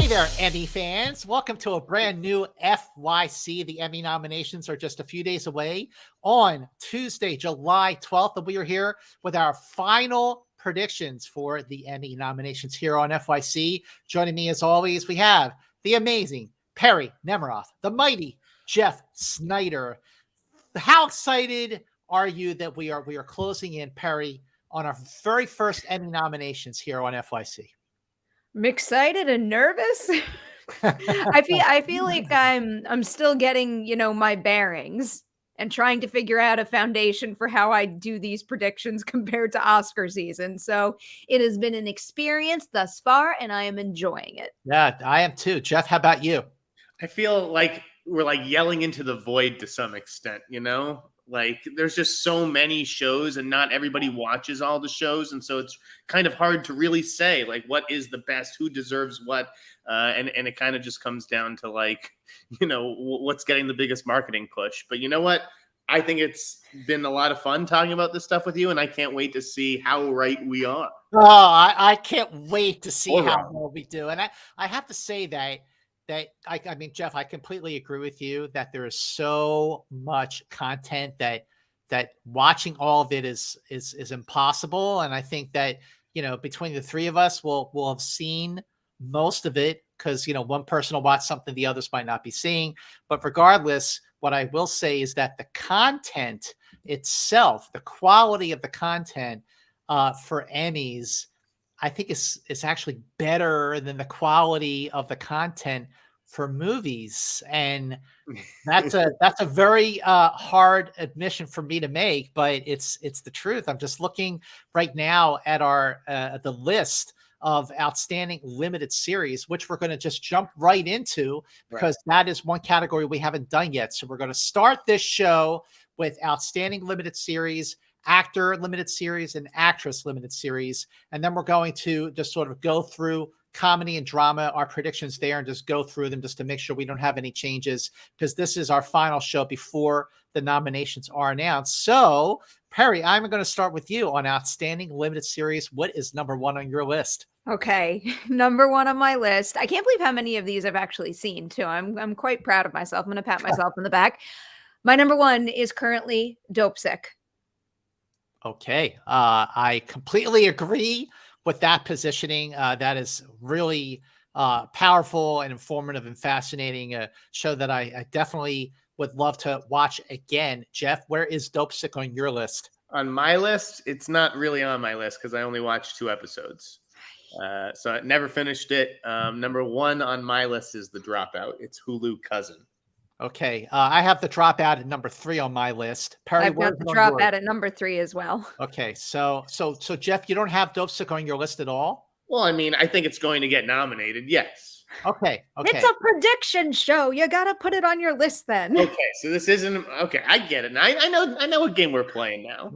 Hey there, Emmy fans. Welcome to a brand new FYC. The Emmy nominations are just a few days away on Tuesday, July 12th. And we are here with our final predictions for the Emmy nominations here on FYC. Joining me as always, we have the amazing Perri Nemiroff, the mighty Jeff Snyder. How excited are you that we are closing in, Perri, on our very first Emmy nominations here on FYC? I'm excited and nervous. I feel like I'm still getting, my bearings and trying to figure out a foundation for how I do these predictions compared to Oscar season. So it has been an experience thus far, and I am enjoying it. Yeah, I am too. Jeff, how about you? I feel like we're like yelling into the void to some extent, Like there's just so many shows and not everybody watches all the shows. And so it's kind of hard to really say like what is the best, who deserves what. And it kind of just comes down to like, what's getting the biggest marketing push. But you know what? I think it's been a lot of fun talking about this stuff with you. And I can't wait to see how right we are. Oh, I can't wait to see how well we do. And I have to say that I mean, Jeff, I completely agree with you that there is so much content that watching all of it is impossible. And I think that, between the three of us, we'll have seen most of it because, one person will watch something the others might not be seeing. But regardless, what I will say is that the content itself, the quality of the content for Emmys, I think is actually better than the quality of the content for movies. And that's a very hard admission for me to make, but it's the truth. I'm just looking right now at our the list of outstanding limited series, which we're going to just jump right into because that is one category we haven't done yet. So we're going to start this show with outstanding limited series, actor limited series, and actress limited series. And then we're going to just sort of go through comedy and drama, our predictions there, and just go through them just to make sure we don't have any changes because this is our final show before the nominations are announced. So, Perri, I'm going to start with you on outstanding limited series. What is number one on your list? Okay, number one on my list. I can't believe how many of these I've actually seen too. I'm quite proud of myself. I'm going to pat myself in the back. My number one is currently Dopesick. Okay, I completely agree with that positioning. That is really powerful and informative and fascinating. A show that I definitely would love to watch again. Jeff, where is Dopesick on your list? On my list, it's not really on my list because I only watched 2 episodes. So I never finished it. Number one on my list is The Dropout. It's Hulu cousin. Okay, I have The Dropout at number 3 on my list. Perri, I've got The Dropout at number 3 as well. Okay, so Jeff, you don't have Dopesick on your list at all? Well, I mean, I think it's going to get nominated. Yes. Okay. It's a prediction show. You got to put it on your list then. Okay, so this isn't okay. I get it. I know what game we're playing now.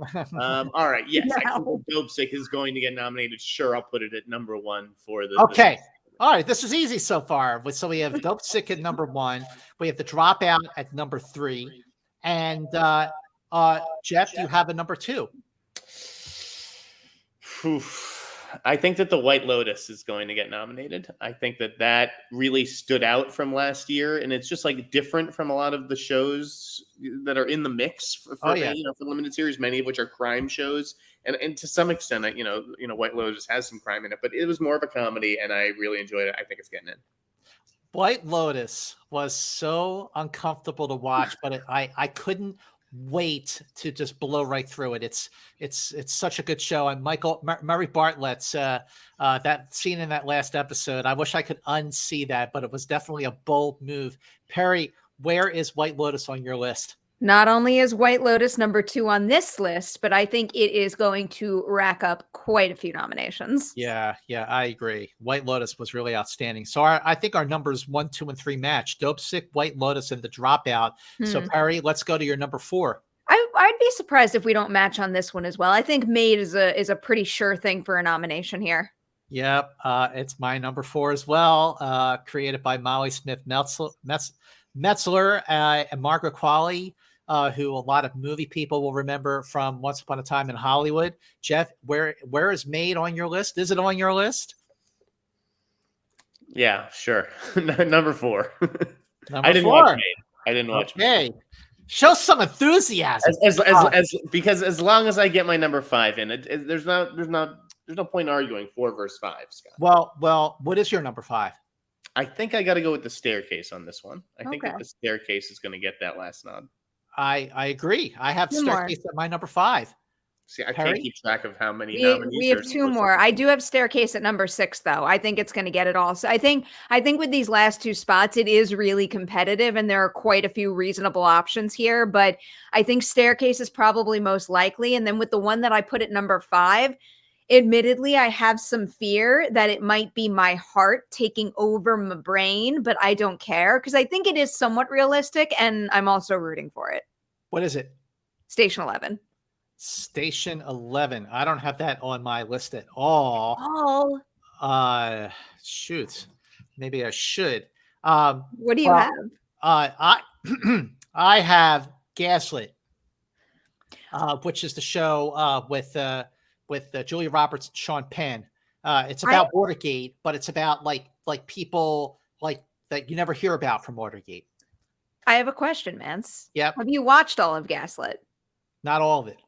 All right. Yes, I think Dopesick is going to get nominated. Sure, I'll put it at number 1 for the. Okay. All right, this is easy so far. So we have Dopesick at number 1. We have The Dropout at number 3. And Jeff, you have a number 2. I think that The White Lotus is going to get nominated. I think that really stood out from last year, and it's just like different from a lot of the shows that are in the mix for for limited series, many of which are crime shows. And to some extent, White Lotus has some crime in it, but it was more of a comedy, and I really enjoyed it. I think it's getting in. White Lotus was so uncomfortable to watch, but I couldn't wait to just blow right through it. It's such a good show. And Murray Bartlett's that scene in that last episode, I wish I could unsee that, but it was definitely a bold move. Perri, where is White Lotus on your list? Not only is White Lotus number 2 on this list, but I think it is going to rack up quite a few nominations. Yeah, I agree. White Lotus was really outstanding. So I think our numbers 1, 2, and 3 match. Dopesick, White Lotus, and The Dropout. So Perri, let's go to your number 4. I'd be surprised if we don't match on this one as well. I think Maid is a pretty sure thing for a nomination here. Yep, it's my number 4 as well. Created by Molly Smith Metzler and Margaret Qualley. Who a lot of movie people will remember from Once Upon a Time in Hollywood. Jeff, where is Maid on your list? Is it on your list? Yeah, sure. Number 4. Number I didn't watch 4. Maid. I didn't watch Maid. Okay. Show some enthusiasm. Because as long as I get my number 5 in, there's no point arguing 4 versus 5, Scott. Well, what is your number 5? I think I got to go with The Staircase on this one. I think that Okay. The Staircase is going to get that last nod. I agree. I have Two more. Staircase at my number 5. See, I Perri? can't keep track of how many We nominees have there's 2 more. I do have Staircase at number 6, though. I think it's going to get it all. So I think with these last 2 spots, it is really competitive, and there are quite a few reasonable options here. But I think Staircase is probably most likely. And then with the one that I put at number 5, admittedly, I have some fear that it might be my heart taking over my brain, but I don't care because I think it is somewhat realistic, and I'm also rooting for it. What is it? Station 11. Station 11. I don't have that on my list at all. Oh, Shoot. Maybe I should. what do you have? I I have Gaslit, which is the show with Julia Roberts and Sean Penn. It's about Watergate, but it's about like people like that you never hear about from Watergate. I have a question, Mance. Yep. Have you watched all of Gaslit? Not all of it.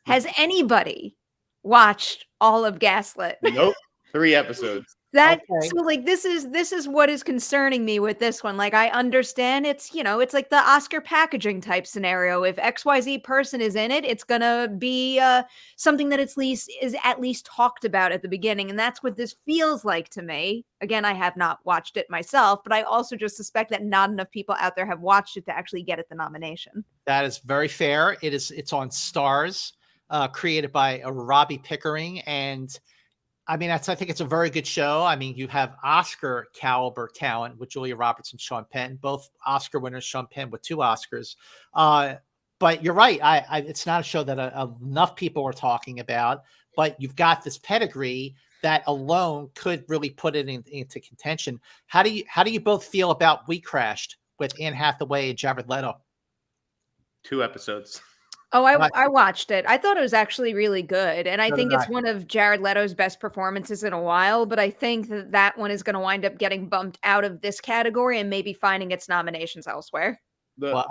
Has anybody watched all of Gaslit? Nope. 3 episodes. That Okay. so like this is what is concerning me with this one. Like I understand it's it's like the Oscar packaging type scenario. If XYZ person is in it, it's gonna be something that is at least talked about at the beginning, and that's what this feels like to me. Again, I have not watched it myself, but I also just suspect that not enough people out there have watched it to actually get it the nomination. That is very fair. It's on Stars, created by Robbie Pickering, and I mean, I think it's a very good show. I mean, you have Oscar caliber talent with Julia Roberts and Sean Penn, both Oscar winners. Sean Penn with 2 Oscars. But you're right. It's not a show that enough people are talking about. But you've got this pedigree that alone could really put it into contention. How do you both feel about We Crashed with Anne Hathaway and Jared Leto? 2 episodes. Oh, I watched it. I thought it was actually really good. And I So think did it's one of Jared Leto's best performances in a while. But I think that one is going to wind up getting bumped out of this category and maybe finding its nominations elsewhere. Well,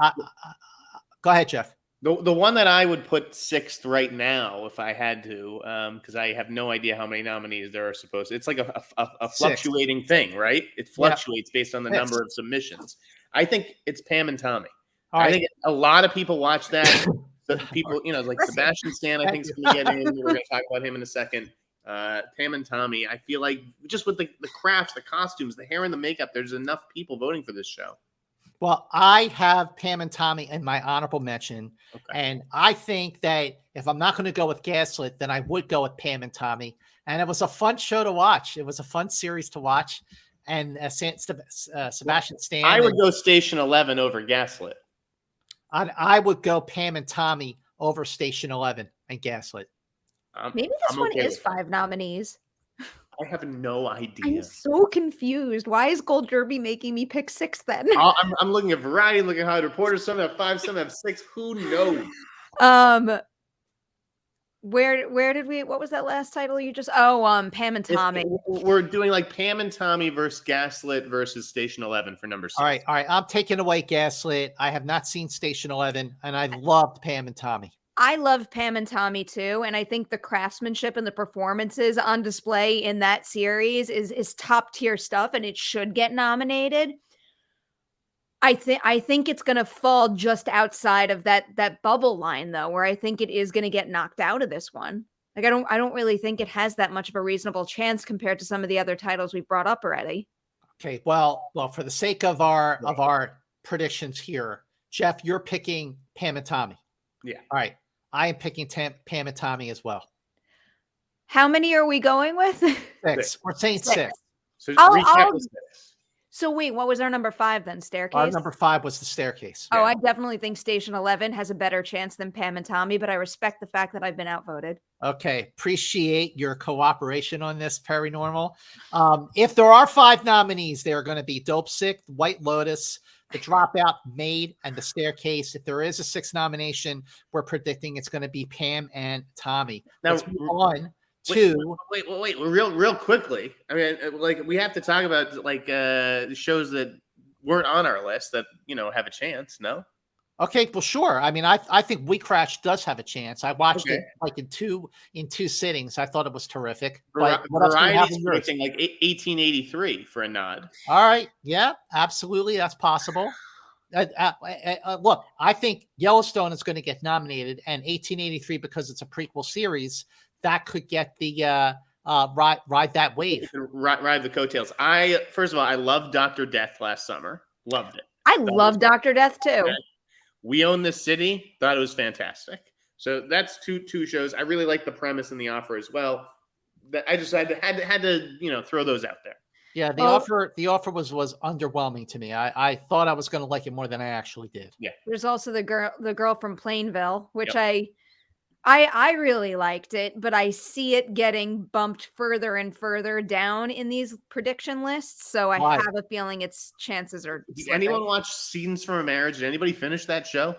go ahead, Jeff. The one that I would put 6th right now, if I had to, because I have no idea how many nominees there are supposed to. It's like a fluctuating thing, right? It fluctuates based on the number of submissions. I think it's Pam and Tommy. I think a lot of people watch that. People, like Sebastian Stan, I think is going to get in. We're going to talk about him in a second. Pam and Tommy, I feel like just with the crafts, the costumes, the hair and the makeup, there's enough people voting for this show. Well, I have Pam and Tommy in my honorable mention. Okay. And I think that if I'm not going to go with Gaslit, then I would go with Pam and Tommy. And it was a fun show to watch. It was a fun series to watch. And Sebastian Stan. I would go Station 11 over Gaslit. I would go Pam and Tommy over Station 11 and Gaslit. Maybe this one is 5 nominees. I have no idea. I'm so confused. Why is Gold Derby making me pick 6 then? I'm looking at Variety, looking at Hollywood Reporter. Some have 5, some have 6. Who knows? Where did we? What was that last title you just? Oh, Pam and Tommy. We're doing like Pam and Tommy versus Gaslit versus Station 11 for number 6. All right. I'm taking away Gaslit. I have not seen Station 11, and I loved Pam and Tommy. I love Pam and Tommy too, and I think the craftsmanship and the performances on display in that series is top tier stuff, and it should get nominated. I think it's going to fall just outside of that bubble line though, where I think it is going to get knocked out of this one. Like I don't really think it has that much of a reasonable chance compared to some of the other titles we've brought up already. Okay, well, for the sake of our predictions here, Jeff, you're picking Pam and Tommy. Yeah. All right. I am picking Pam and Tommy as well. How many are we going with? 6. We're saying 6. So recap the 6. So wait, what was our number 5 then? Staircase? Our number 5 was The Staircase. Oh, yeah. I definitely think Station 11 has a better chance than Pam and Tommy, but I respect the fact that I've been outvoted. Okay. Appreciate your cooperation on this, Paranormal. If there are 5 nominees, they are going to be Dope Sick, White Lotus, The Dropout, Maid, and The Staircase. If there is a 6th nomination, we're predicting it's going to be Pam and Tommy. Now, let's move on Two. Wait, real quickly. I mean, like we have to talk about like the shows that weren't on our list that have a chance. No. Okay, well, sure. I mean, I think We Crash does have a chance. I watched Okay. it like in two sittings. I thought it was terrific. But what else do you have Variety's in yours? predicting like 1883 for a nod. All right, yeah, absolutely, that's possible. Look, I think Yellowstone is going to get nominated, and 1883 because it's a prequel series that could get the ride that wave. Ride the coattails. First of all, I loved Dr. Death last summer. Loved it. I love Dr. Death too. Okay. We Own This City. Thought it was fantastic. So that's two shows. I really like the premise and the offer as well. I just had to throw those out there. Yeah, the offer was underwhelming to me. I thought I was going to like it more than I actually did. Yeah. There's also the girl from Plainville, which I really liked it, but I see it getting bumped further and further down in these prediction lists. So I have a feeling its chances are. Did anyone watch Scenes from a Marriage? Did anybody finish that show?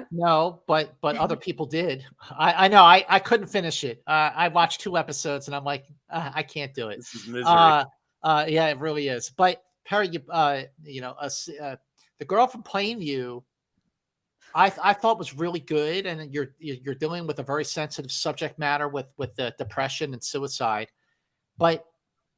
No, but other people did. I know. I couldn't finish it. I watched 2 episodes and I'm like, I can't do it. This is misery. Yeah, it really is. But Perri, the girl from Plainview, I thought was really good, and you're dealing with a very sensitive subject matter with the depression and suicide. But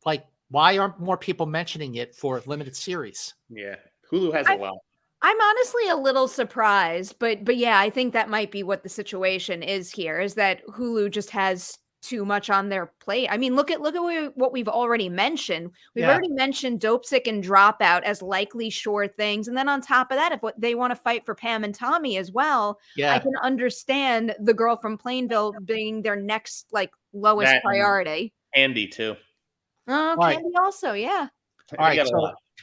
like, why aren't more people mentioning it for limited series? Yeah, Hulu has a lot. I'm honestly a little surprised, but yeah, I think that might be what the situation is here, is that Hulu just has too much on their plate. I mean, look at what we've already mentioned. We've already mentioned Dopesick and Dropout as likely sure things. And then on top of that, if what they want to fight for Pam and Tommy as well, I can understand the girl from Plainville being their next like lowest priority. Andy too. Oh, Candy also, yeah. All right.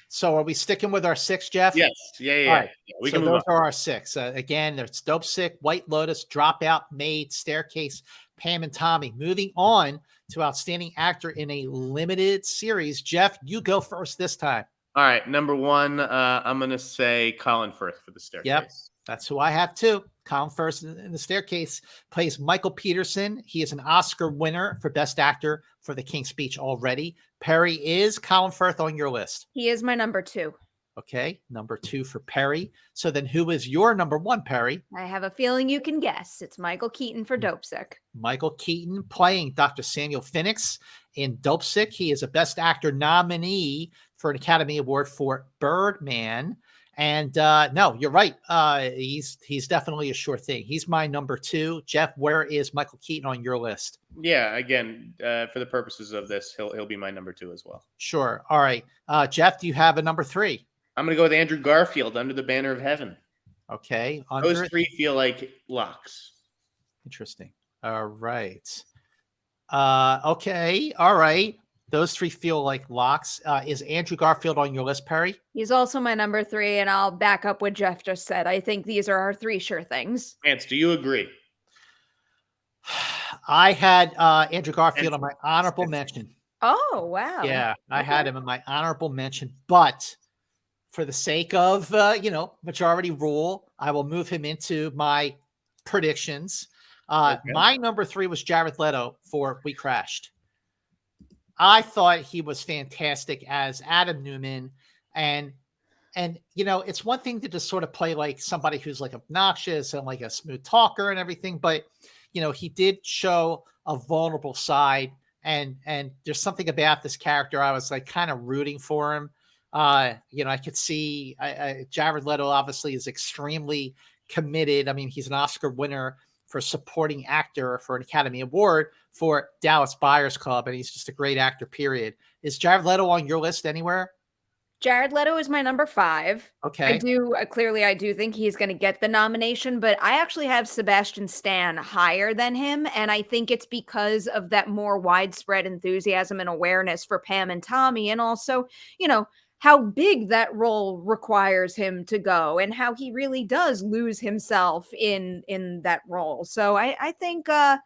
So are we sticking with our 6, Jeff? Yes. Yeah. All right. We can move on. Those are our 6. Again, there's Dopesick, White Lotus, Dropout, Maid, Staircase, Pam and Tommy. Moving on to Outstanding Actor in a Limited Series. Jeff, you go first this time. All right. Number 1, I'm going to say Colin Firth for The Staircase. Yep. That's who I have too. Colin Firth in The Staircase plays Michael Peterson. He is an Oscar winner for Best Actor for The King's Speech already. Perri, is Colin Firth on your list? He is my number 2. Okay, number 2 for Perri. So then who is your number 1, Perri? I have a feeling you can guess. It's Michael Keaton for Dopesick. Michael Keaton playing Dr. Samuel Phoenix in Dopesick. He is a Best Actor nominee for an Academy Award for Birdman. And no, you're right. He's definitely a sure thing. He's my number 2. Jeff, where is Michael Keaton on your list? Yeah, again, for the purposes of this, he'll be my number 2 as well. Sure. All right. Jeff, do you have a number 3? I'm going to go with Andrew Garfield, Under the Banner of Heaven. Okay. Those 3 feel like locks. Interesting. All right. Okay. All right. Those 3 feel like locks. Is Andrew Garfield on your list, Perri? He's also my number 3, and I'll back up what Jeff just said. I think these are our 3 sure things. Vance, do you agree? I had Andrew Garfield on my honorable mention. Oh, wow. Yeah, I had him in my honorable mention, but for the sake of, majority rule, I will move him into my predictions. My number 3 was Jared Leto for We Crashed. I thought he was fantastic as Adam Newman. And it's one thing to just sort of play like somebody who's like obnoxious and like a smooth talker and everything, but he did show a vulnerable side, and there's something about this character. I was like kind of rooting for him. I could see Jared Leto obviously is extremely committed. I mean, he's an Oscar winner for supporting actor for an Academy Award for Dallas Buyers Club, and he's just a great actor, period. Is Jared Leto on your list anywhere? Jared Leto is my number 5. Okay. I do think he's going to get the nomination, but I actually have Sebastian Stan higher than him, and I think it's because of that more widespread enthusiasm and awareness for Pam and Tommy, and also, how big that role requires him to go and how he really does lose himself in that role. So I think that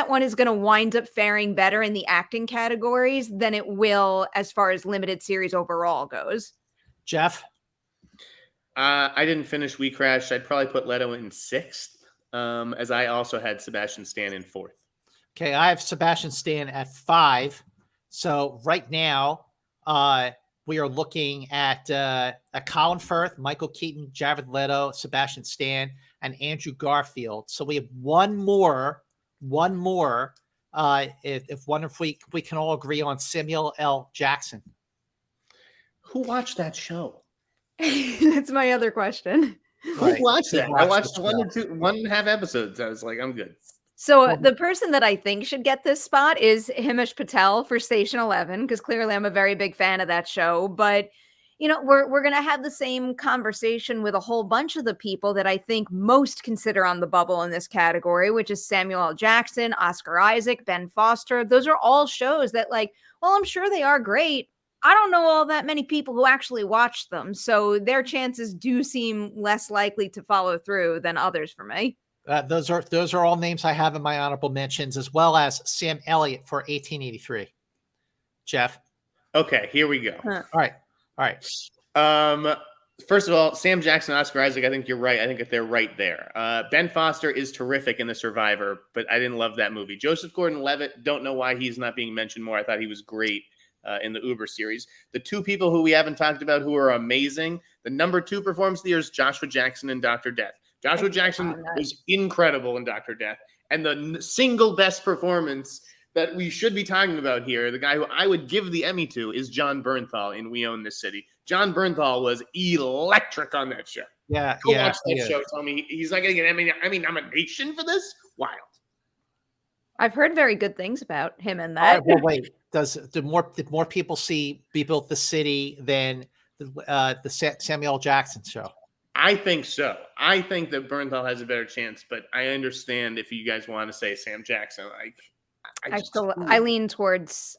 one is going to wind up faring better in the acting categories than it will as far as limited series overall goes. Jeff? I didn't finish We Crashed. I'd probably put Leto in 6th, as I also had Sebastian Stan in 4th. Okay, I have Sebastian Stan at 5. So right now, we are looking at Colin Firth, Michael Keaton, Jared Leto, Sebastian Stan, and Andrew Garfield. So we have one more. If we can all agree on Samuel L. Jackson. Who watched that show? That's my other question. Who watched that? I watched the 1.5 episodes. I was like, I'm good. So the person that I think should get this spot is Himesh Patel for Station 11, because clearly I'm a very big fan of that show. But, you know, we're going to have the same conversation with a whole bunch of the people that I think most consider on the bubble in this category, which is Samuel L. Jackson, Oscar Isaac, Ben Foster. Those are all shows that, like, well, I'm sure they are great. I don't know all that many people who actually watch them. So their chances do seem less likely to follow through than others for me. Those are all names I have in my honorable mentions, as well as Sam Elliott for 1883. Jeff. Okay, here we go. Huh. All right. First of all, Sam Jackson, Oscar Isaac, I think you're right. I think that they're right there. Ben Foster is terrific in The Survivor, but I didn't love that movie. Joseph Gordon-Levitt, don't know why he's not being mentioned more. I thought he was great in the Uber series. The two people who we haven't talked about who are amazing, the number 2 performance of the year is Joshua Jackson in Dr. Death. Joshua Jackson was incredible in Dr. Death. And the single best performance that we should be talking about here, the guy who I would give the Emmy to, is John Bernthal in We Own This City. John Bernthal was electric on that show. Go watch that show. Tell me he's not getting an Emmy nomination for this? Wild. I've heard very good things about him in that. All right, well, wait. Did more people see We Built the City than the Samuel L. Jackson show? I think so. I think that Bernthal has a better chance, but I understand if you guys want to say Sam Jackson. Like, I lean towards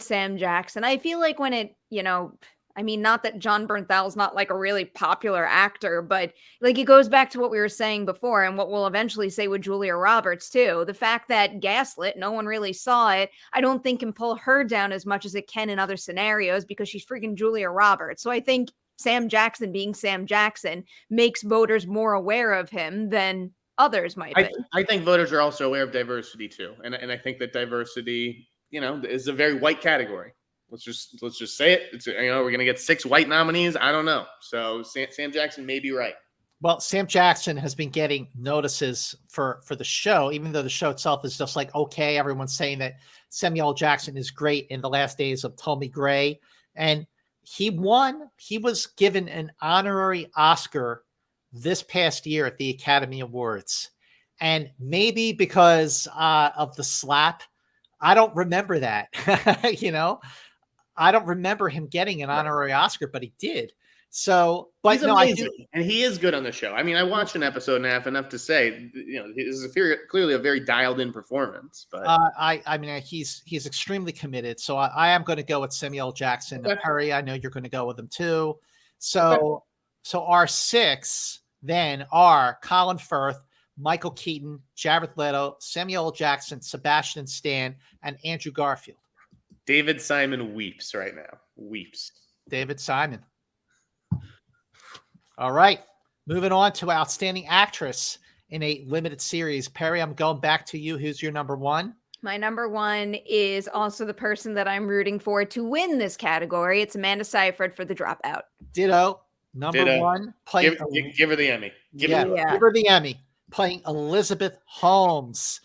Sam Jackson. I feel like when it, you know, I mean, not that John Bernthal's not like a really popular actor, but like it goes back to what we were saying before and what we'll eventually say with Julia Roberts too. The fact that Gaslit, no one really saw it, I don't think can pull her down as much as it can in other scenarios because she's freaking Julia Roberts. So I think Sam Jackson being Sam Jackson makes voters more aware of him than others might be. I think voters are also aware of diversity too. And I think that diversity, you know, is a very white category. Let's just say it. It's, you know, we're going to get 6 white nominees. I don't know. So Sam Jackson may be right. Well, Sam Jackson has been getting notices for the show, even though the show itself is just like, okay, everyone's saying that Samuel L. Jackson is great in the last days of Tommy Gray. And he won. He was given an honorary Oscar this past year at the Academy Awards. And maybe because of the slap, I don't remember that. You know, I don't remember him getting an honorary Oscar, but he did. So, but he's amazing, and he is good on the show. I mean, I watched an episode and a half, enough to say, you know, this is clearly a very dialed-in performance. But I mean, he's extremely committed. So I am going to go with Samuel L. Jackson. Okay. Perri, I know you're going to go with him too. So, so our 6 then are Colin Firth, Michael Keaton, Jared Leto, Samuel L. Jackson, Sebastian Stan, and Andrew Garfield. David Simon weeps right now. Weeps. David Simon. All right. Moving on to Outstanding Actress in a Limited Series. Perri, I'm going back to you. Who's your number 1? My number 1 is also the person that I'm rooting for to win this category. It's Amanda Seyfried for The Dropout. Ditto. Number 1. Give her the Emmy. Give her the Emmy. Playing Elizabeth Holmes.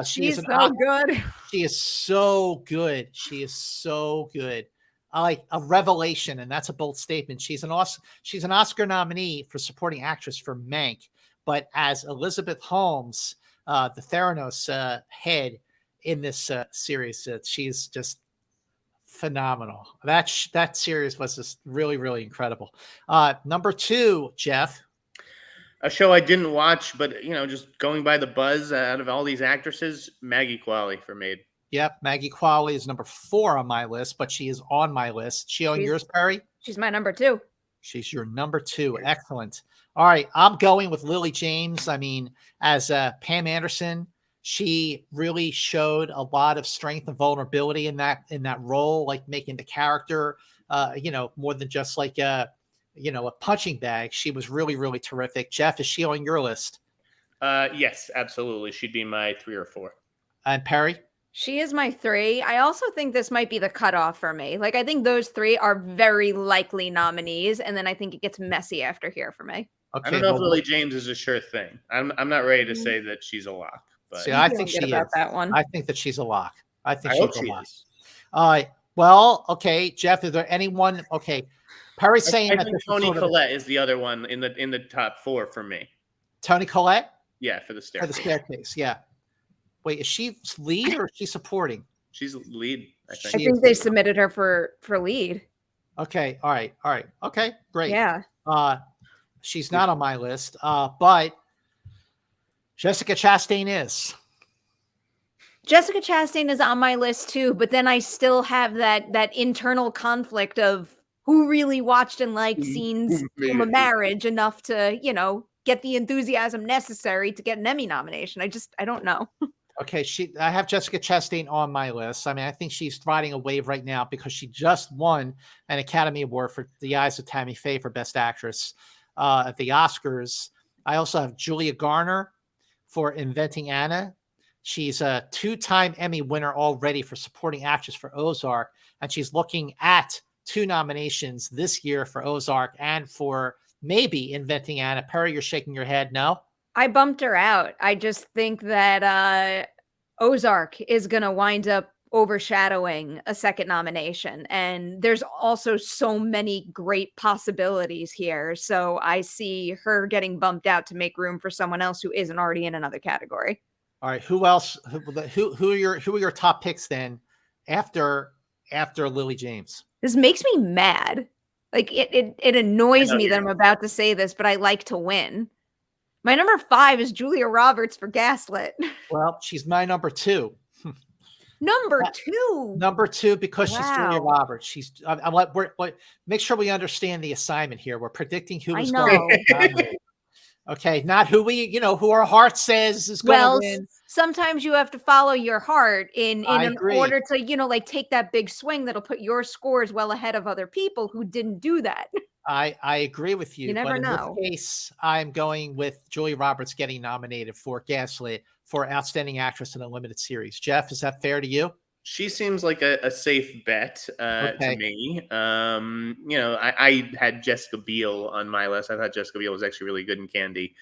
She's so good. She is so good. She is so good. Like a revelation, and that's a bold statement. She's an Oscar nominee for supporting actress for Mank, but as Elizabeth Holmes, the Theranos head in this series, she's just phenomenal. That series was just really, really incredible. Number 2, Jeff. A show I didn't watch, but, you know, just going by the buzz out of all these actresses, Maggie Qualley for Maid. Yep, Maggie Qualley is number 4 on my list, but she is on my list. She on yours, Perri? She's my number 2. She's your number 2. Excellent. All right, I'm going with Lily James. I mean, as Pam Anderson, she really showed a lot of strength and vulnerability in that role, like making the character, you know, more than just like a punching bag. She was really, really terrific. Jeff, is she on your list? Yes, absolutely. She'd be my 3 or 4. And Perri? She is my 3. I also think this might be the cutoff for me. Like, I think those 3 are very likely nominees, and then I think it gets messy after here for me. I don't Okay, know if well, Lily James is a sure thing. I'm not ready to Mhm. say that she's a lock, but see, I'm I think feeling good she about is. that one. I think that she's a lock. I think I she's hope a she lock. is. Well, okay, Jeff, is there anyone? Okay, Perry's saying I that think this is Toni sort of Collette is the other one in the top 4 for me. Toni Collette Yeah, for the for the staircase. staircase. Yeah. Wait, is she lead or is she supporting? She's lead, I I think. She is think they lead. submitted her for lead. Okay, all right, okay, great. Yeah. She's not on my list, but Jessica Chastain is. Jessica Chastain is on my list too, but then I still have that internal conflict of who really watched and liked scenes made from a it. marriage enough to, get the enthusiasm necessary to get an Emmy nomination. I don't know. Okay, I have Jessica Chastain on my list. I mean, I think she's riding a wave right now because she just won an Academy Award for The Eyes of Tammy Faye for Best Actress at the Oscars. I also have Julia Garner for Inventing Anna. She's a 2-time Emmy winner already for supporting actress for Ozark, and she's looking at 2 nominations this year for Ozark and for maybe Inventing Anna. Perri, you're shaking your head. No? I bumped her out. I just think that Ozark is going to wind up overshadowing a second nomination. And there's also so many great possibilities here. So I see her getting bumped out to make room for someone else who isn't already in another category. All right. Who else? Who are your top picks then after Lily James? This makes me mad. Like it annoys me that I'm about to say this, but I like to win. My number 5 is Julia Roberts for Gaslit. Well, she's my number 2. Number 2. Number 2 because she's Julia Wow. Roberts. She's. I'm like, make sure we understand the assignment here. We're predicting who I is know. going to nominate. Okay, not who who our heart says is going to win. Sometimes you have to follow your heart in I agree. order to, like take that big swing that'll put your scores well ahead of other people who didn't do that. I agree with you. You never but know. In this case, I'm going with Julia Roberts getting nominated for Gaslit for Outstanding Actress in a Limited Series. Jeff, is that fair to you? She seems like a safe bet to me. I had Jessica Biel on my list. I thought Jessica Biel was actually really good in Candy.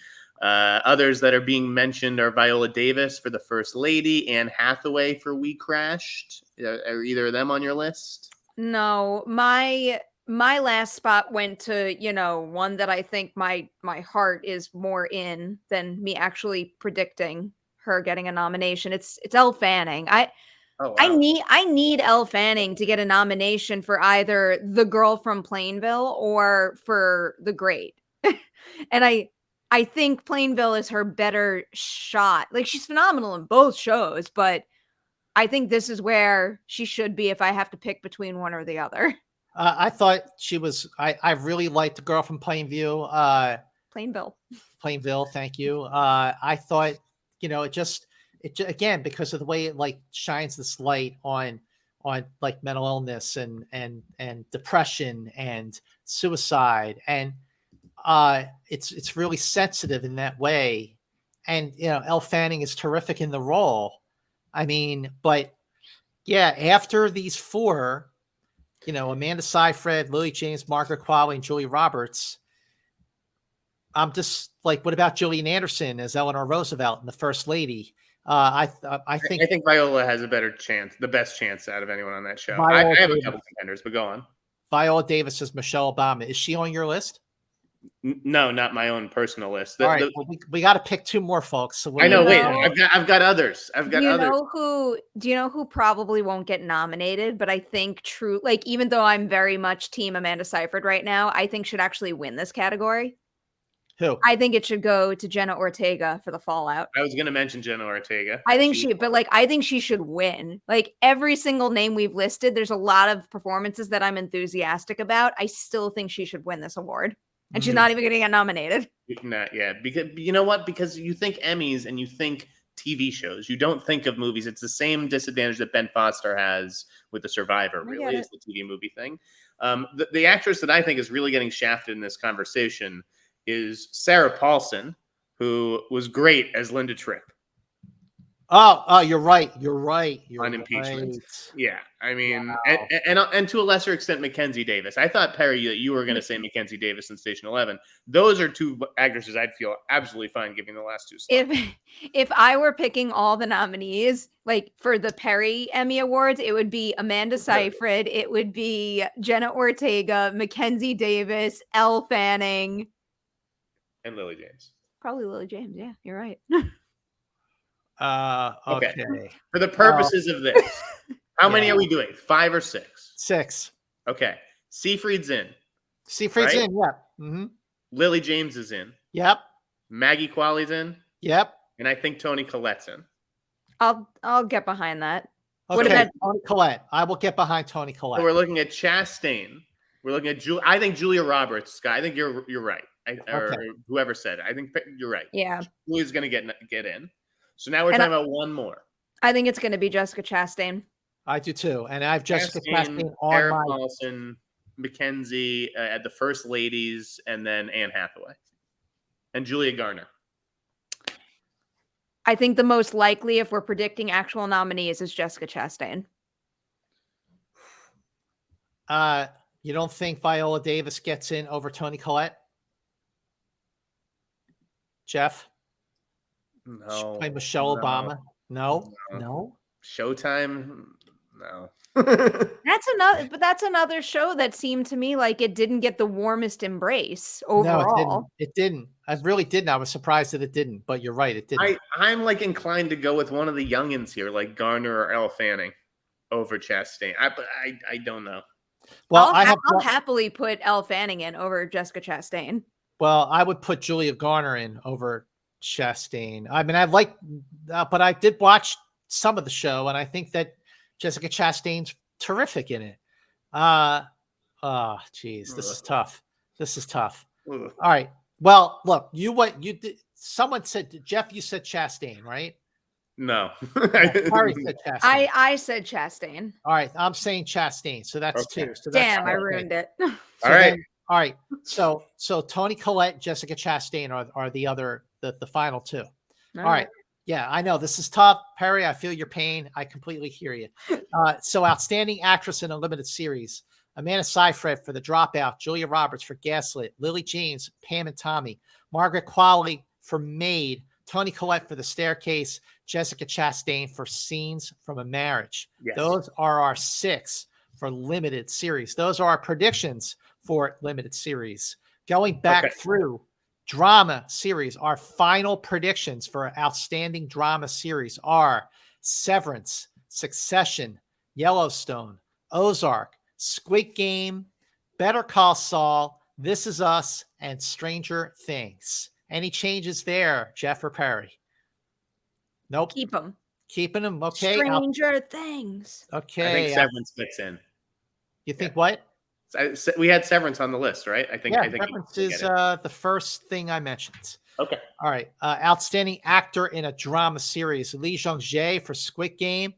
Others that are being mentioned are Viola Davis for The First Lady, Anne Hathaway for We Crashed. Are either of them on your list? No, my last spot went to, one that I think my heart is more in than me actually predicting her getting a nomination. It's Elle Fanning. Oh, wow. I need Elle Fanning to get a nomination for either The Girl from Plainville or for The Great. And I think Plainville is her better shot. Like, she's phenomenal in both shows, but I think this is where she should be if I have to pick between one or the other. I thought she was. I really liked The Girl from Plainville. Plainville. Thank you. I thought it again because of the way it like shines this light on like mental illness and depression and suicide, and it's really sensitive in that way. And Elle Fanning is terrific in the role. I mean, but yeah, after these 4, Amanda Seyfried, Lily James, Margaret Qualley, and Julia Roberts, I'm just like, what about Gillian Anderson as Eleanor Roosevelt and the First Lady? I think Viola has a better chance, the best chance out of anyone on that show. I have a couple contenders, but go on. Viola Davis is Michelle Obama. Is she on your list? No, not my own personal list. All right, well, we got to pick 2 more, folks. So I know. Wait, I've got others. Do you know who probably won't get nominated? But I think even though I'm very much team Amanda Seyfried right now, I think should actually win this category. Who? I think it should go to Jenna Ortega for The Fallout. I was going to mention Jenna Ortega. I think she should win. Like, every single name we've listed, there's a lot of performances that I'm enthusiastic about. I still think she should win this award. And she's not even going to get nominated. Not yet. Because you know what? Because you think Emmys and you think TV shows. You don't think of movies. It's the same disadvantage that Ben Foster has with The Survivor, really, is the TV movie thing. The actress that I think is really getting shafted in this conversation is Sarah Paulson, who was great as Linda Tripp. Oh, you're right. You're right. You're Unimpeachment. right. Yeah, I mean, Wow. and to a lesser extent, Mackenzie Davis. I thought, Perry, that you were going to say Mackenzie Davis in Station 11. Those are two actresses I'd feel absolutely fine giving the last two slots. If I were picking all the nominees, like for the Perry Emmy Awards, it would be Amanda Seyfried, it would be Jenna Ortega, Mackenzie Davis, Elle Fanning, And Lily James. probably Lily James. Yeah, you're right. Okay. Okay. For the purposes of this, how many Yeah. are we doing? 5 or 6? 6. Okay. Seyfried's in. Seyfried's Right? in. Yeah. Mm-hmm. Lily James is in. Yep. Maggie Qualley's in. Yep. And I think Toni Collette's in. I'll get behind that. Okay. What about Toni Collette? I will get behind Toni So Collette. we're looking at Chastain. We're looking at Julie. I think Julia Roberts, Scott. I think you're right. Or whoever said it. I think you're right. Yeah, Julia's going to get in. So now we're And talking about one more. I think it's going to be Jessica Chastain. I do too. And I have Jessica Chastain, Chastain on Sarah my. Paulson, Mackenzie at the First Ladies, and then Anne Hathaway. And Julia Garner. I think the most likely, if we're predicting actual nominees, is Jessica Chastain. You don't think Viola Davis gets in over Toni Collette? Jeff? No. Play Michelle No. Obama? No. No. Showtime? No. That's another show that seemed to me like it didn't get the warmest embrace overall. No, it didn't. I really didn't. I was surprised that it didn't, but you're right, it didn't. I'm like inclined to go with one of the youngins here, like Garner or Elle Fanning over Chastain. I don't know. Well, I'll happily put Elle Fanning in over Jessica Chastain. Well, I would put Julia Garner in over Chastain. I mean, but I did watch some of the show, and I think that Jessica Chastain's terrific in it. Geez, this is tough. This is tough. Ugh. All right. Well, look, what you did. Someone said, Jeff, you said Chastain, right? No. Perri said Chastain. I said Chastain. All right, I'm saying Chastain, so that's Okay. 2. So that's Damn, I ruined it. So All right. all right. So Toni Collette, Jessica Chastain are the other the final 2. All right. Yeah, I know this is tough, Perry. I feel your pain. I completely hear you. So outstanding actress in a limited series: Amanda Seyfried for The Dropout, Julia Roberts for Gaslit, Lily James, Pam and Tommy, Margaret Qualley for Maid, Toni Collette for The Staircase, Jessica Chastain for Scenes from a Marriage. Yes. Those are our 6 for limited series. Those are our predictions for limited series. Going back through drama series, our final predictions for outstanding drama series are Severance, Succession, Yellowstone, Ozark, Squid Game, Better Call Saul, This Is Us, and Stranger Things. Any changes there, Jeff or Perry? Nope. Keep them. Keeping them. Okay. Stranger Things. Okay. I think Severance fits in. You think what? We had Severance on the list, right? I think Severance is the first thing I mentioned. Okay. All right. Outstanding actor in a drama series: Lee Jung-jae for Squid Game,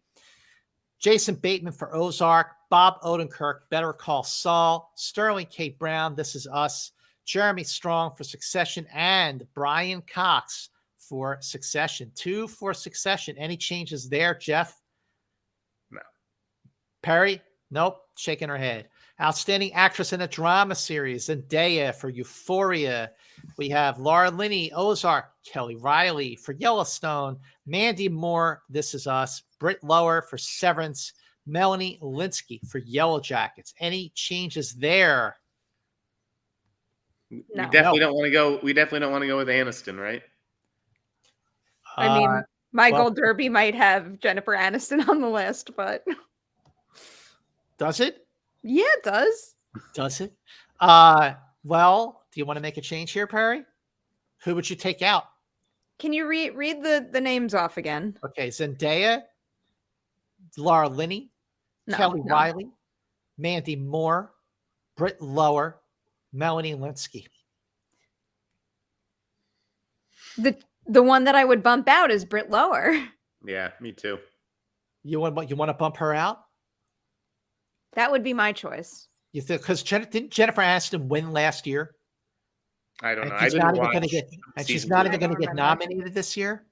Jason Bateman for Ozark, Bob Odenkirk, Better Call Saul, Sterling K. Brown, This Is Us, Jeremy Strong for Succession, and Brian Cox for Succession. 2 for Succession. Any changes there, Jeff? No. Perry? Nope. Shaking her head. Outstanding actress in a drama series: Zendaya for Euphoria. We have Laura Linney, Ozark, Kelly Riley for Yellowstone, Mandy Moore, This Is Us, Britt Lower for Severance, Melanie Linsky for Yellow Jackets. Any changes there? We No. definitely don't want to go. We definitely don't want to go with Aniston, right? I mean, Michael Derby might have Jennifer Aniston on the list, but does it? Yeah, it does. Does it? Well, do you want to make a change here, Perry? Who would you take out? Can you read the names off again? Okay, Zendaya, Laura Linney, Kelly Riley, Mandy Moore, Britt Lower, Melanie Linsky. The one that I would bump out is Britt Lower. Yeah, me too. You want to bump her out? That would be my choice. You think because didn't Jennifer Aniston win last year? I don't know. She's not even going to get nominated this year.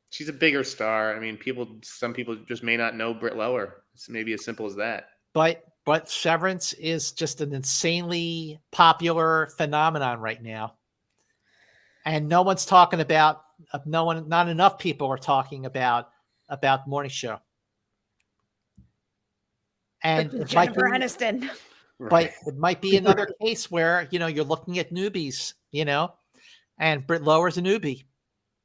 She's a bigger star. I mean, some people just may not know Britt Lower. It's maybe as simple as that. But Severance is just an insanely popular phenomenon right now. And no one's talking about not enough people are talking about morning show. And it Jennifer Aniston. But it might be another case where, you're looking at newbies, and Britt Lower's a newbie.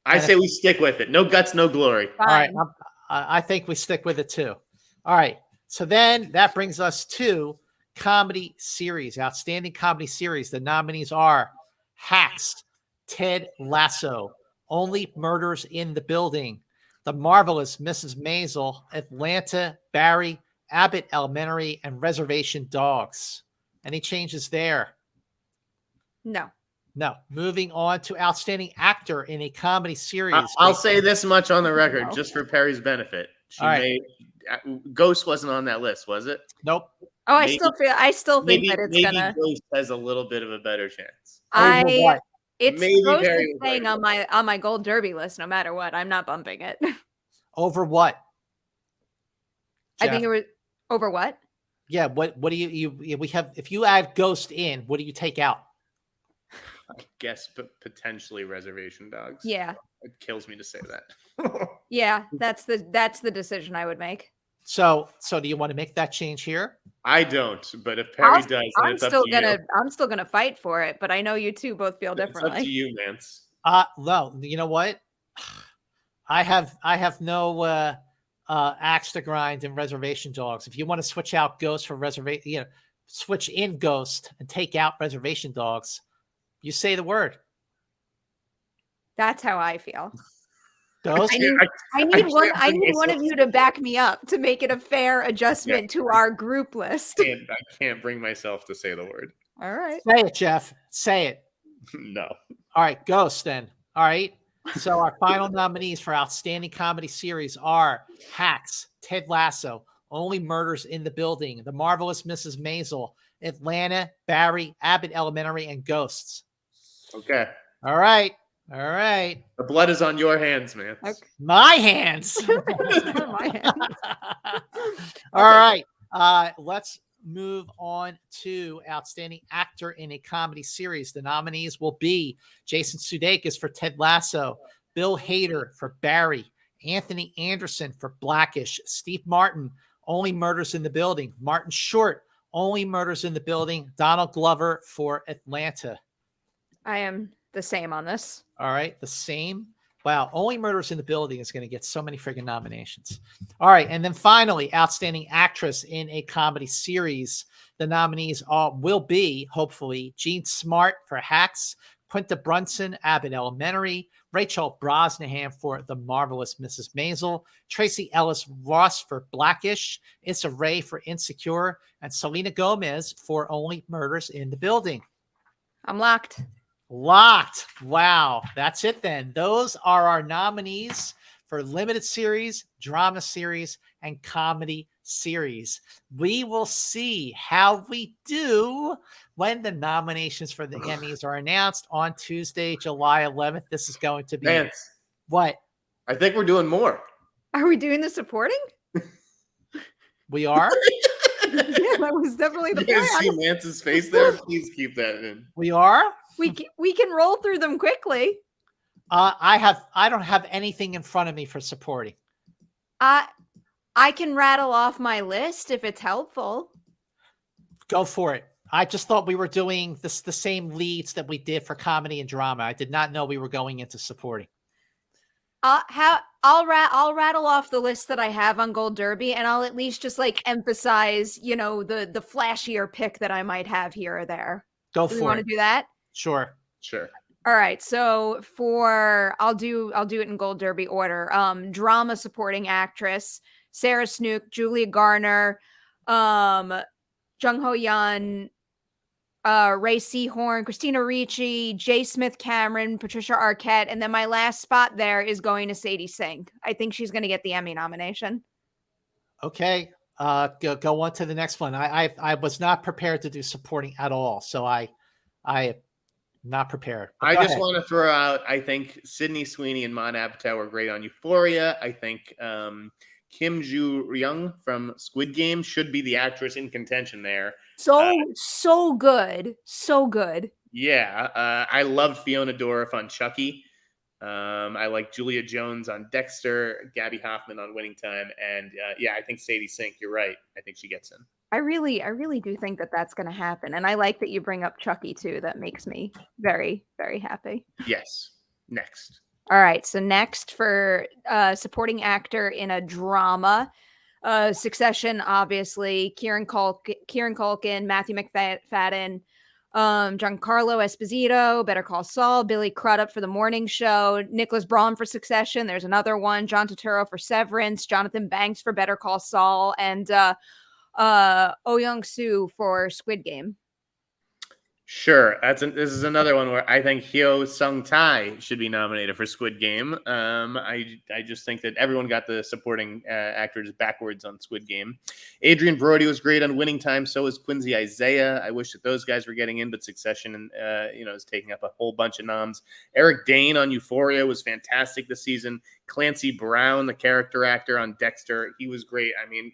I say we stick with it. No guts, no glory. Fine. All right. I think we stick with it too. All right. So then that brings us to comedy series, outstanding comedy series. The nominees are Hacks, Ted Lasso, Only Murders in the Building, The Marvelous Mrs. Maisel, Atlanta, Barry, Abbott Elementary, and Reservation Dogs. Any changes there? No. Moving on to outstanding actor in a comedy series. I'll say this much on the record, just for Perry's benefit. Ghost wasn't on that list, was it? Nope. Oh, I still think that it's gonna. Ghost has a little bit of a better chance. It's Ghost is staying on my Gold Derby list no matter what. I'm not bumping it. Over what? Jeff? I think it was over what? Yeah. What do we have? If you add Ghost in, what do you take out? I guess, but potentially Reservation Dogs. Yeah. It kills me to say that. Yeah, that's the decision I would make. So do you want to make that change here? I don't, but if Perry does, then it's up to you. I'm still gonna fight for it, but I know you two both feel differently. It's up to you, Mance. No, you know what? I have no axe to grind in Reservation Dogs. If you want to switch out Ghost for Reservation, switch in Ghost and take out Reservation Dogs. You say the word. That's how I feel. Ghost? I need one of you to back me up to make it a fair adjustment to our group list. I can't bring myself to say the word. All right. Say it, Jeff. Say it. No. All right, Ghost then. All right. So our final nominees for Outstanding Comedy Series are Hacks, Ted Lasso, Only Murders in the Building, The Marvelous Mrs. Maisel, Atlanta, Barry, Abbott Elementary, and Ghosts. Okay. All right. The blood is on your hands, man. Okay. My hands. My hands. All right. Let's move on to Outstanding Actor in a Comedy Series. The nominees will be Jason Sudeikis for Ted Lasso, Bill Hader for Barry, Anthony Anderson for Blackish, Steve Martin, Only Murders in the Building, Martin Short, Only Murders in the Building, Donald Glover for Atlanta. I am the same on this. All right, the same. Wow, Only Murders in the Building is going to get so many friggin' nominations. All right, and then finally, Outstanding Actress in a Comedy Series. The nominees will be, hopefully, Jean Smart for Hacks, Quinta Brunson, Abbott Elementary, Rachel Brosnahan for The Marvelous Mrs. Maisel, Tracy Ellis Ross for Blackish, Issa Rae for Insecure, and Selena Gomez for Only Murders in the Building. I'm locked. Wow. That's it then. Those are our nominees for limited series, drama series, and comedy series. We will see how we do when the nominations for the Emmys are announced on Tuesday, July 11th. This is going to be Vance. What? I think we're doing more. Are we doing the supporting? We are? Yeah, that was definitely the plan. You guys see Mance's face there? Please keep that in. We are? We can roll through them quickly. I don't have anything in front of me for supporting. I can rattle off my list if it's helpful. Go for it. I just thought we were doing the same leads that we did for comedy and drama. I did not know we were going into supporting. I'll rattle off the list that I have on Gold Derby, and I'll at least just emphasize, the flashier pick that I might have here or there. Go for it. You want to do that? Sure. All right. So I'll do it in Gold Derby order. Drama supporting actress, Sarah Snook, Julia Garner, Jung Ho Yeon, Ray Seahorn, Christina Ricci, J. Smith Cameron, Patricia Arquette, and then my last spot there is going to Sadie Sink. I think she's going to get the Emmy nomination. Okay. Go on to the next one. I was not prepared to do supporting at all, so I Not prepared. But I go just ahead. want to throw out, I think Sydney Sweeney and Mon Apatow were great on Euphoria. I think Kim Joo-ryung from Squid Game should be the actress in contention there. So good. So good. Yeah, I loved Fiona Dorff on Chucky. I like Julia Jones on Dexter, Gabby Hoffman on Winning Time, and yeah, I think Sadie Sink. You're right. I think she gets in. I really do think that that's going to happen, and I like that you bring up Chucky too. That makes me very, very happy. Yes. Next. All right. So next for supporting actor in a drama, Succession, obviously, Kieran Culkin, Matthew McFadden, Giancarlo Esposito, Better Call Saul, Billy Crudup for The Morning Show, Nicholas Braun for Succession. There's another one. John Turturro for Severance, Jonathan Banks for Better Call Saul, and Oh Young-soo for Squid Game. Sure, this is another one where I think Hyo Sung-tae should be nominated for Squid Game. I just think that everyone got the supporting actors backwards on Squid Game. Adrian Brody was great on Winning Time. So was Quincy Isaiah. I wish that those guys were getting in, but Succession is taking up a whole bunch of noms. Eric Dane on Euphoria was fantastic this season. Clancy Brown, the character actor on Dexter, he was great. I mean,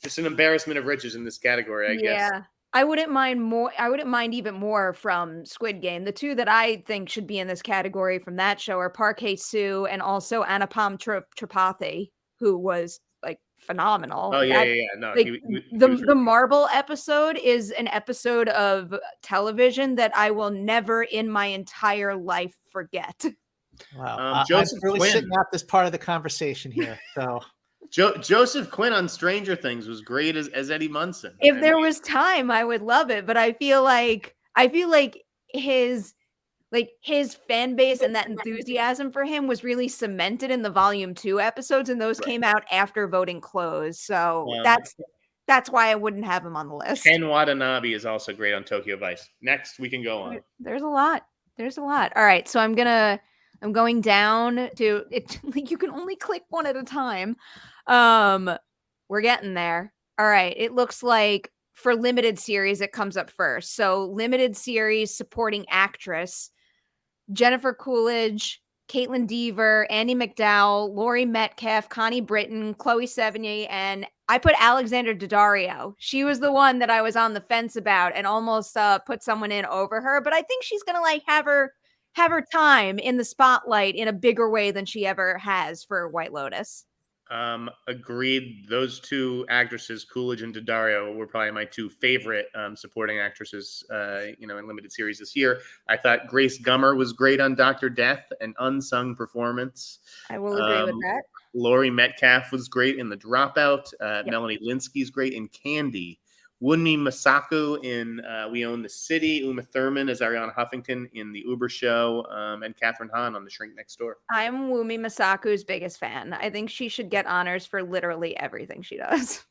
just an embarrassment of riches in this category, I guess. Yeah. I wouldn't mind even more from Squid Game. The two that I think should be in this category from that show are Park Hae-soo and also Anupam Tripathi, who was like phenomenal. Oh yeah. No, like, he the was really Marble episode is an episode of television that I will never in my entire life forget. Wow, I'm Joseph really Quinn. sitting out this part of the conversation here. So Joseph Quinn on Stranger Things was great as Eddie Munson. If there was time, I would love it, but I feel like his fan base and that enthusiasm for him was really cemented in the Volume 2 episodes, and those came out after voting closed. So that's why I wouldn't have him on the list. Ken Watanabe is also great on Tokyo Vice. Next, we can go on. There's a lot. All right, so I'm going down to it. Like, you can only click one at a time. We're getting there. All right. It looks like for limited series, it comes up first. So limited series supporting actress, Jennifer Coolidge, Caitlin Dever, Andie MacDowell, Laurie Metcalf, Connie Britton, Chloe Sevigny, and I put Alexandra Daddario. She was the one that I was on the fence about and almost put someone in over her, but I think she's going to have her time in the spotlight in a bigger way than she ever has for White Lotus. Agreed. Those two actresses, Coolidge and Daddario, were probably my two favorite supporting actresses, in limited series this year. I thought Grace Gummer was great on Dr. Death, an unsung performance. I will agree with that. Laurie Metcalf was great in The Dropout. Melanie Linsky's great in Candy. Wunmi Masaku in We Own the City. Uma Thurman as Ariana Huffington in The Uber Show. And Katherine Hahn on The Shrink Next Door. I'm Wunmi Masaku's biggest fan. I think she should get honors for literally everything she does.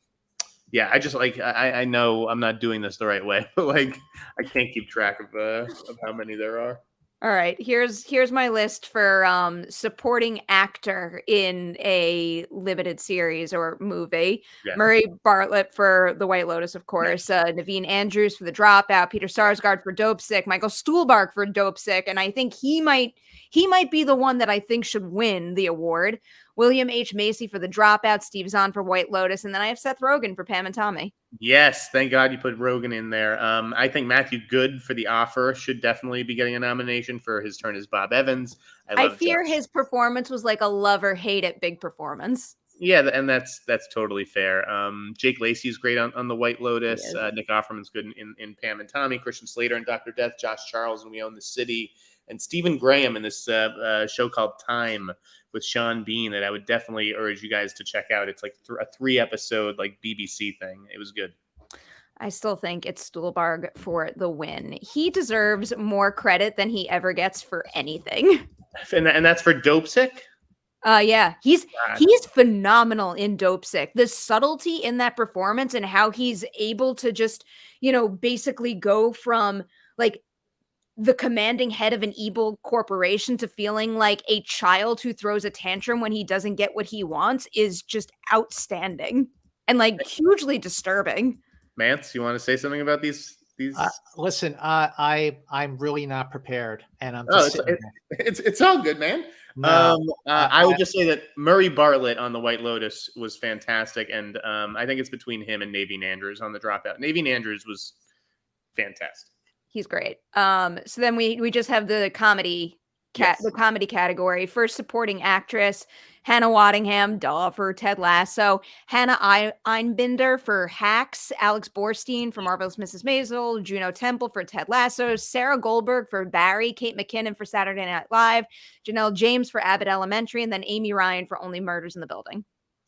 Yeah, I just I know I'm not doing this the right way, but I can't keep track of how many there are. All right, here's my list for supporting actor in a limited series or movie. Yeah. Murray Bartlett for The White Lotus, of course. Naveen Andrews for The Dropout. Peter Sarsgaard for Dope Sick. Michael Stuhlbarg for Dope Sick, and I think he might be the one that I think should win the award. William H. Macy for The Dropout. Steve Zahn for White Lotus, and then I have Seth Rogen for Pam and Tommy. Yes, thank God you put Rogen in there. I think Matthew Goode for The Offer should definitely be getting a nomination for his turn as Bob Evans. I fear his performance was like a love or hate it big performance. Yeah, and that's totally fair. Jake Lacey is great on The White Lotus. Nick Offerman's good in Pam and Tommy. Christian Slater in Dr. Death. Josh Charles in We Own the City. And Stephen Graham in this show called Time with Sean Bean that I would definitely urge you guys to check out. It's like a 3-episode BBC thing. It was good. I still think it's Stuhlbarg for the win. He deserves more credit than he ever gets for anything. And that's for Dope Sick? Yeah, he's phenomenal in Dope Sick. The subtlety in that performance and how he's able to just, basically go from the commanding head of an evil corporation to feeling like a child who throws a tantrum when he doesn't get what he wants is just outstanding and hugely disturbing. Mance, you want to say something about these These. Listen, I'm really not prepared, and I'm Oh, just sitting there. it's all good, man. No, I would just say that Murray Bartlett on The White Lotus was fantastic, and I think it's between him and Naveen Andrews on The Dropout. Naveen Andrews was fantastic. He's great. So then we just have the comedy Yes. the comedy category. First supporting actress, Hannah Waddingham, duh, for Ted Lasso. Hannah Einbinder for Hacks. Alex Borstein for Marvelous Mrs. Maisel. Juno Temple for Ted Lasso. Sarah Goldberg for Barry. Kate McKinnon for Saturday Night Live. Janelle James for Abbott Elementary. And then Amy Ryan for Only Murders in the Building.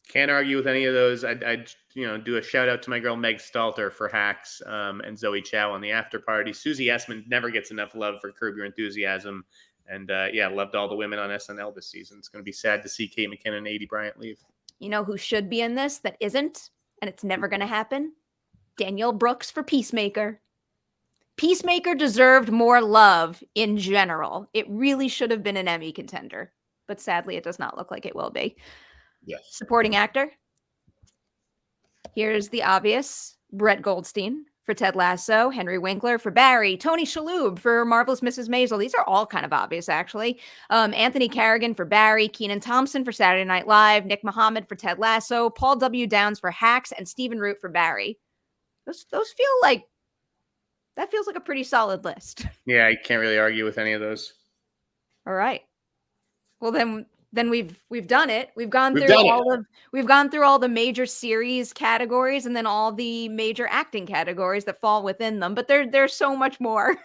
Can't argue with any of those. I'd do a shout out to my girl Meg Stalter for Hacks, and Zoe Chow on The After Party. Susie Essman never gets enough love for Curb Your Enthusiasm. And loved all the women on SNL this season. It's going to be sad to see Kate McKinnon and Adie Bryant leave. You know who should be in this that isn't? And it's never going to happen? Danielle Brooks for Peacemaker. Peacemaker deserved more love in general. It really should have been an Emmy contender. But sadly, it does not look like it will be. Yes. Supporting actor. Here's the obvious. Brett Goldstein for Ted Lasso, Henry Winkler for Barry, Tony Shalhoub for Marvelous Mrs. Maisel. These are all kind of obvious, actually. Anthony Carrigan for Barry, Kenan Thompson for Saturday Night Live, Nick Mohammed for Ted Lasso, Paul W. Downs for Hacks, and Stephen Root for Barry. Those feel like, that feels like a pretty solid list. Yeah, I can't really argue with any of those. All right. Well, then we've done it. We've gone through all the major series categories and then all the major acting categories that fall within them. But there's so much more.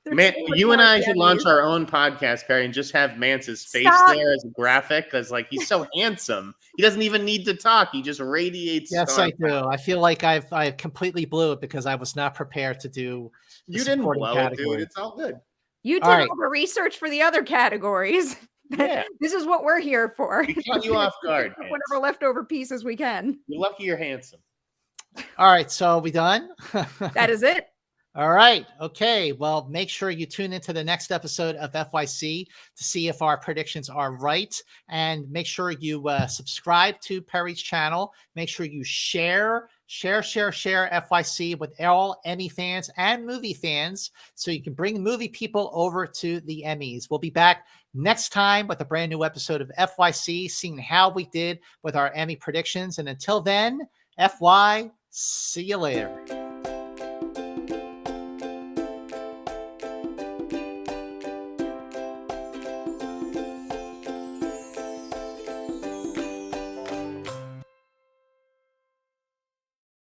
Man, you and I should launch our own podcast, Perry, and just have Mance's face there as a graphic because, like, he's so handsome. He doesn't even need to talk. He just radiates. Yes, I do. I feel like I completely blew it because I was not prepared to do. You didn't blow it, dude. It's all good. You did all the research for the other categories. Yeah. This is what we're here for. We caught you off guard. Whatever leftover pieces we can. You're lucky you're handsome. All right, so are we done? That is it. All right. Okay. Well, make sure you tune into the next episode of FYC to see if our predictions are right. And make sure you subscribe to Perry's channel. Make sure you share FYC with all Emmy fans and movie fans so you can bring movie people over to the Emmys. We'll be back next time with a brand new episode of FYC, seeing how we did with our Emmy predictions. And until then, FY, see you later.